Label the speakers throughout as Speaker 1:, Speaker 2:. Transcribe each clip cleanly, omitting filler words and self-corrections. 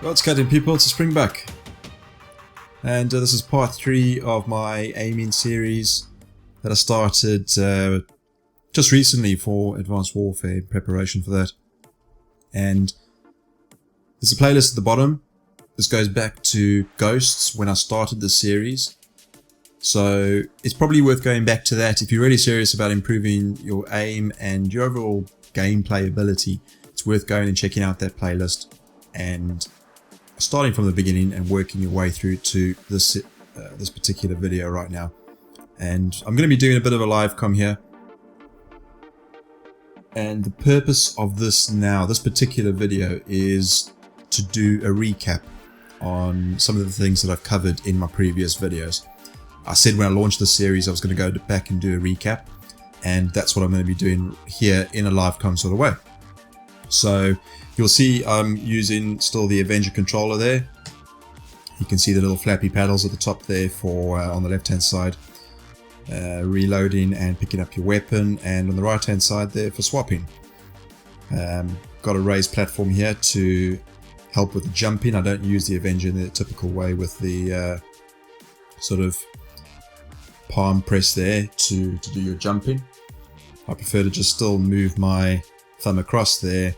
Speaker 1: What's cutting, people? It's a springbuck, and this is part 3 of my aiming series that I started just recently for Advanced Warfare, in preparation for that. And there's a playlist at the bottom. This goes back to Ghosts, when I started this series, so it's probably worth going back to that if you're really serious about improving your aim and your overall gameplay ability. It's worth going and checking out that playlist and starting from the beginning and working your way through to this this particular video right now. And I'm going to be doing a bit of a live com here, and the purpose of this particular video is to do a recap on some of the things that I've covered in my previous videos. I said when I launched this series I was going to go back and do a recap, and that's what I'm going to be doing here in a live com sort of way. So you'll see I'm using still the Avenger controller there. You can see the little flappy paddles at the top there for on the left hand side, reloading and picking up your weapon, and on the right hand side there for swapping. Got a raised platform here to help with the jumping. I don't use the Avenger in the typical way with the sort of palm press there to do your jumping. I prefer to just still move my thumb across there,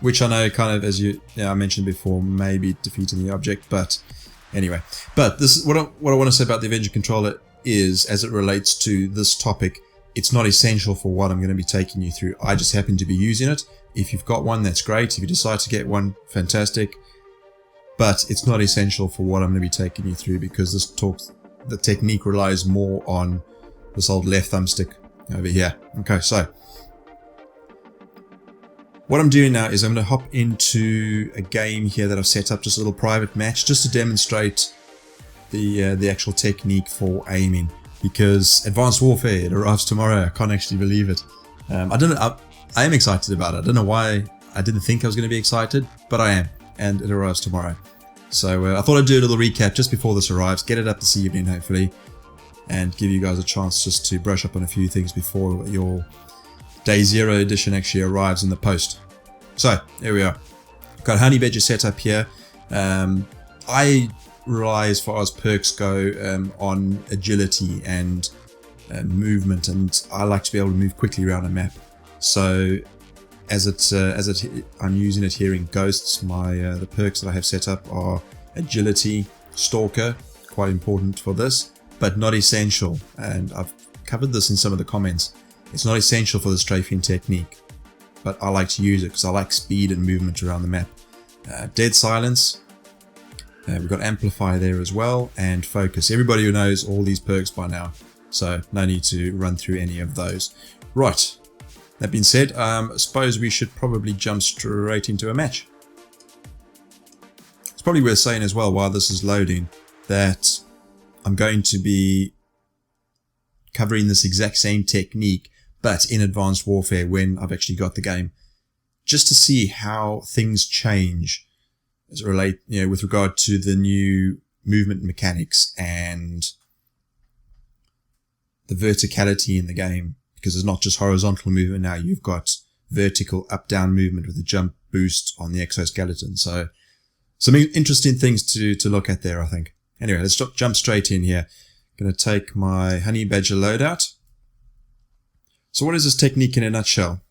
Speaker 1: which I know kind of, as I mentioned before, may be defeating the object, but anyway. But this is what I want to say about the Avenger controller is, as it relates to this topic, it's not essential for what I'm going to be taking you through. I just happen to be using it. If you've got one, that's great. If you decide to get one, fantastic. But it's not essential for what I'm going to be taking you through, because the technique relies more on this old left thumbstick over here. Okay, so what I'm doing now is I'm going to hop into a game here that I've set up, just a little private match, just to demonstrate the actual technique for aiming, because Advanced Warfare, it arrives tomorrow. I can't actually believe it. I don't know. I am excited about it. I don't know why I didn't think I was going to be excited, but I am, and it arrives tomorrow. So I thought I'd do a little recap just before this arrives, get it up this evening hopefully, and give you guys a chance just to brush up on a few things before your Day 0 edition actually arrives in the post. So here we are. Got Honey Badger set up here. I rely, as far as perks go, on agility and movement, and I like to be able to move quickly around a map. So I'm using it here in Ghosts. The perks that I have set up are Agility, Stalker, quite important for this, but not essential. And I've covered this in some of the comments. It's not essential for the strafing technique, but I like to use it because I like speed and movement around the map. Dead Silence, we've got Amplify there as well, and Focus. Everybody who knows all these perks by now, so no need to run through any of those. Right, that being said, I suppose we should probably jump straight into a match. It's probably worth saying as well, while this is loading, that I'm going to be covering this exact same technique, but in Advanced Warfare when I've actually got the game, just to see how things change as it relate, with regard to the new movement mechanics and the verticality in the game, because it's not just horizontal movement now, you've got vertical up-down movement with a jump boost on the exoskeleton. So some interesting things to look at there, I think. Anyway, let's jump straight in here. Going to take my Honey Badger loadout. So what is this technique in a nutshell?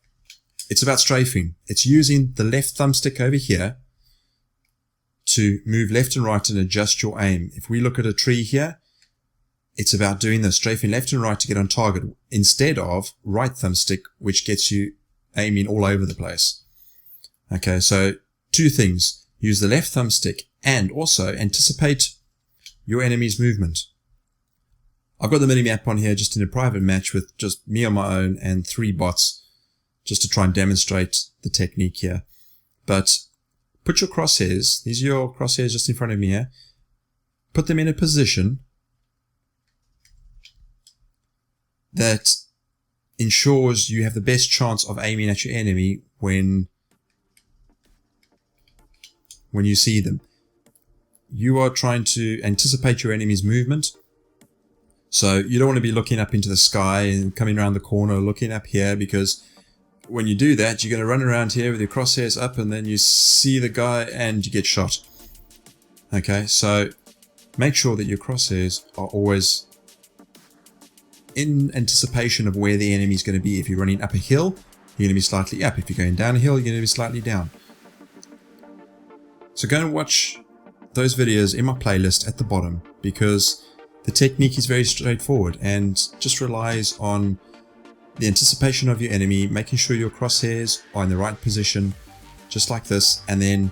Speaker 1: It's about strafing. It's using the left thumbstick over here to move left and right and adjust your aim. If we look at a tree here, it's about doing the strafing left and right to get on target, instead of right thumbstick, which gets you aiming all over the place. Okay, so two things. Use the left thumbstick and also anticipate your enemy's movement. I've got the mini-map on here just in a private match with just me on my own and 3 bots, just to try and demonstrate the technique here. But put your crosshairs, these are your crosshairs just in front of me here, put them in a position that ensures you have the best chance of aiming at your enemy when you see them. You are trying to anticipate your enemy's movement. So you don't want to be looking up into the sky and coming around the corner looking up here, because when you do that, you're going to run around here with your crosshairs up, and then you see the guy and you get shot. Okay, so make sure that your crosshairs are always in anticipation of where the enemy is going to be. If you're running up a hill, you're going to be slightly up. If you're going down a hill, you're going to be slightly down. So go and watch those videos in my playlist at the bottom, because the technique is very straightforward and just relies on the anticipation of your enemy, making sure your crosshairs are in the right position, just like this, and then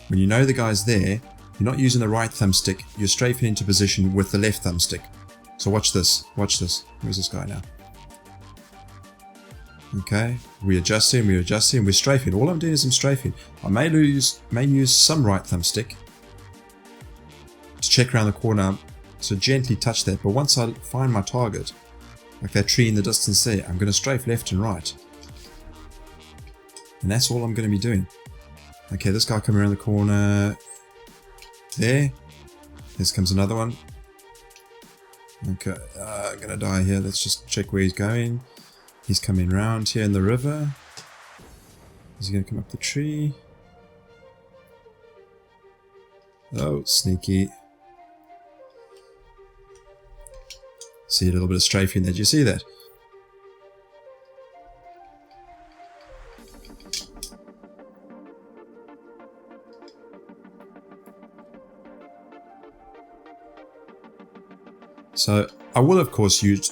Speaker 1: when you know the guy's there, you're not using the right thumbstick, you're strafing into position with the left thumbstick. So watch this, watch this. Where's this guy now? Okay, we're adjusting, we're strafing. All I'm doing is I'm strafing. I may use some right thumbstick to check around the corner, so gently touch that, but once I find my target, like that tree in the distance there, I'm going to strafe left and right. And that's all I'm going to be doing. Okay, this guy coming around the corner there. Here comes another one. Okay, I'm going to die here. Let's just check where he's going. He's coming round here in the river. Is he going to come up the tree? Oh, sneaky. See a little bit of strafing there. Did you see that? So I will of course use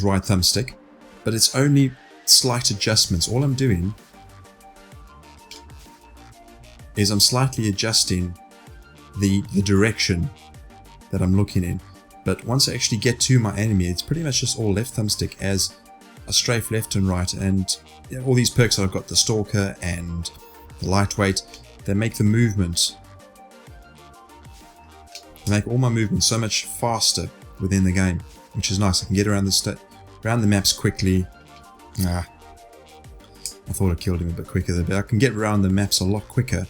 Speaker 1: right thumbstick, but it's only slight adjustments. All I'm doing is I'm slightly adjusting the direction that I'm looking in. But once I actually get to my enemy, it's pretty much just all left thumbstick as I strafe left and right. And you know, all these perks that I've got, the stalker and the lightweight, they make the movement, they make all my movements so much faster within the game, which is nice. I can get around the maps quickly. I thought I killed him a bit quicker there, but I can get around the maps a lot quicker.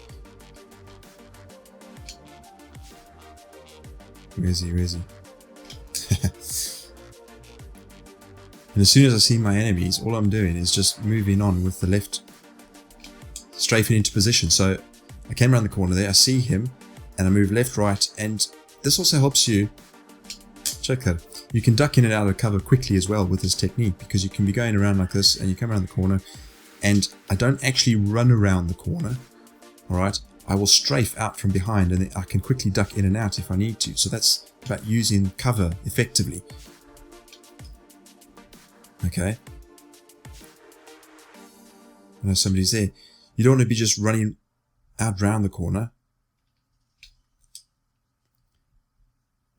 Speaker 1: Where is he? Where is he? And as soon as I see my enemies, all I'm doing is just moving on with the left, strafing into position. So I came around the corner there, I see him, and I move left, right, and this also helps you, check that, you can duck in and out of cover quickly as well with this technique, because you can be going around like this, and you come around the corner, and I don't actually run around the corner, alright, I will strafe out from behind, and then I can quickly duck in and out if I need to. So that's about using cover effectively. Okay. I know somebody's there. You don't want to be just running out round the corner.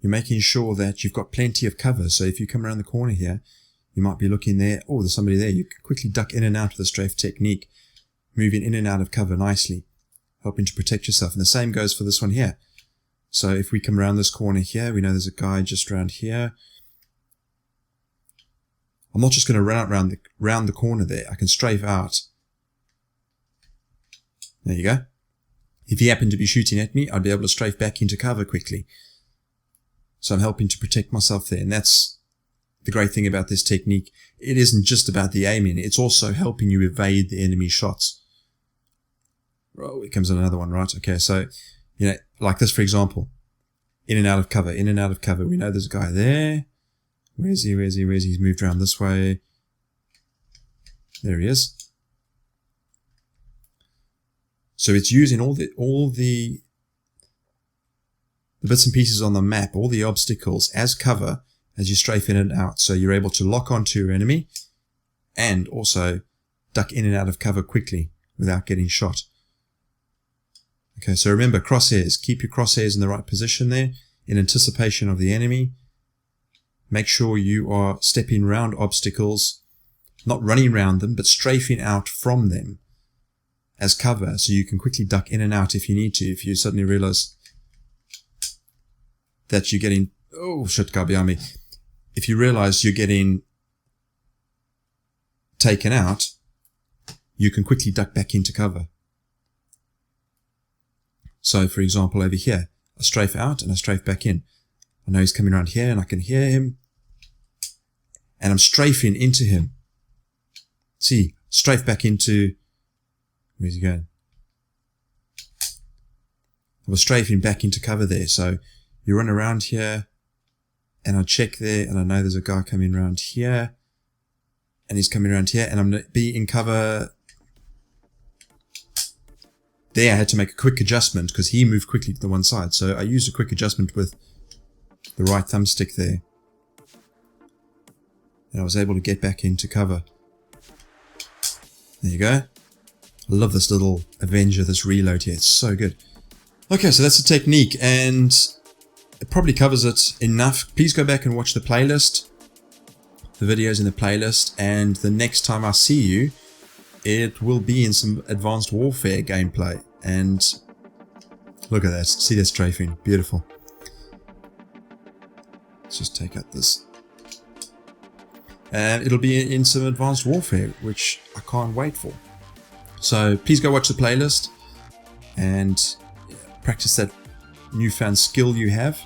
Speaker 1: You're making sure that you've got plenty of cover. So if you come around the corner here, you might be looking there. Oh, there's somebody there. You can quickly duck in and out of the strafe technique, moving in and out of cover nicely, helping to protect yourself. And the same goes for this one here. So if we come around this corner here, we know there's a guy just around here. I'm not just going to run out round the corner there. I can strafe out. There you go. If he happened to be shooting at me, I'd be able to strafe back into cover quickly. So I'm helping to protect myself there. And that's the great thing about this technique. It isn't just about the aiming. It's also helping you evade the enemy shots. Oh, here comes another one, right? Okay, so, you know, like this, for example. In and out of cover, in and out of cover. We know there's a guy there. Where is he? Where is he? Where is he? He's moved around this way. There he is. So it's using all the bits and pieces on the map, all the obstacles as cover as you strafe in and out. So you're able to lock onto your enemy and also duck in and out of cover quickly without getting shot. Okay, so remember, crosshairs. Keep your crosshairs in the right position there in anticipation of the enemy. Make sure you are stepping around obstacles, not running around them, but strafing out from them as cover, so you can quickly duck in and out if you need to. If you suddenly realize that you're getting, oh shit, guy behind me. If you realize you're getting taken out, you can quickly duck back into cover. So for example, over here, I strafe out and I strafe back in. I know he's coming around here and I can hear him. And I'm strafing into him. See, strafe back into, where's he going? I was strafing back into cover there. So you run around here, and I check there, and I know there's a guy coming around here, and he's coming around here, and I'm going to be in cover. There I had to make a quick adjustment because he moved quickly to the one side. So I used a quick adjustment with the right thumbstick there. And I was able to get back into cover. There you go. I love this little Avenger, this reload here. It's so good. Okay, so that's the technique, and it probably covers it enough. Please go back and watch the playlist. The videos in the playlist, and the next time I see you, it will be in some Advanced Warfare gameplay. And look at that. See that strafing. Beautiful. Let's just take out this. And it'll be in some Advanced Warfare, which I can't wait for. So please go watch the playlist and practice that newfound skill you have.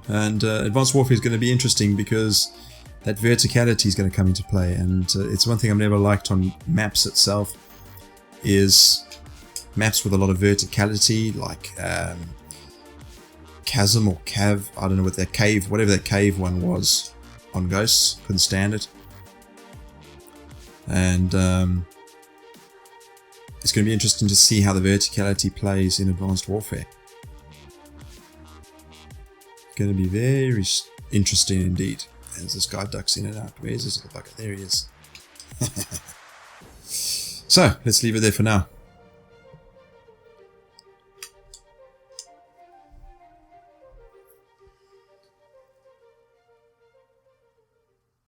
Speaker 1: And Advanced Warfare is going to be interesting because that verticality is going to come into play. And it's one thing I've never liked on maps itself is maps with a lot of verticality, like Chasm or Cav. I don't know what that cave, whatever that cave one was on Ghosts. Couldn't stand it. And it's going to be interesting to see how the verticality plays in Advanced Warfare. It's going to be very interesting indeed. As this guy ducks in and out. Where's this little bucket? There he is. So, let's leave it there for now.